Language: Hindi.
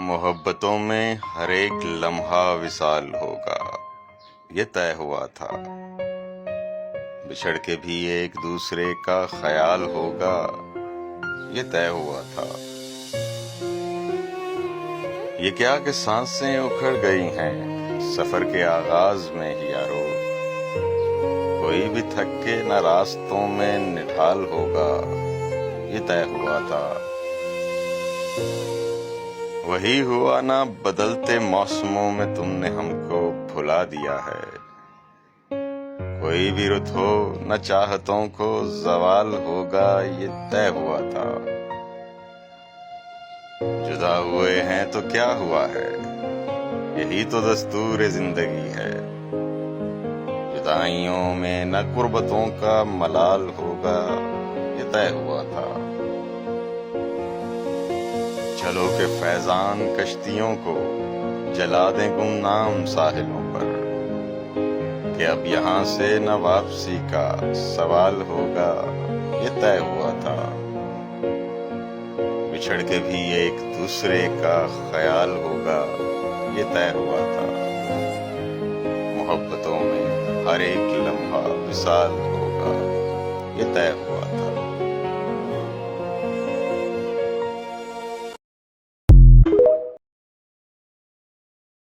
मोहब्बतों में हर एक लम्हा विसाल होगा, ये तय हुआ था। बिछड़ के भी एक दूसरे का ख्याल होगा, ये तय हुआ था। ये क्या कि सांसें उखड़ गई हैं सफर के आगाज में ही यारो। कोई भी थक के न रास्तों में निढाल होगा, ये तय हुआ था। वही हुआ ना बदलते मौसमों में तुमने हमको भुला दिया है। कोई भी रुत हो न चाहतों को ज़वाल होगा, ये तय हुआ था। जुदा हुए हैं तो क्या हुआ है, यही तो दस्तूर जिंदगी है। जुदाइयों में न कुर्बतों का मलाल होगा, ये तय हुआ था। चलो के फैजान कश्तियों को जला दें गुमनाम साहिलों पर, कि अब यहाँ से न वापसी का सवाल होगा, ये तय हुआ था। बिछड़ के भी एक दूसरे का ख्याल होगा, ये तय हुआ था। मोहब्बतों में हर एक लम्हा विसाल होगा, ये तय हुआ।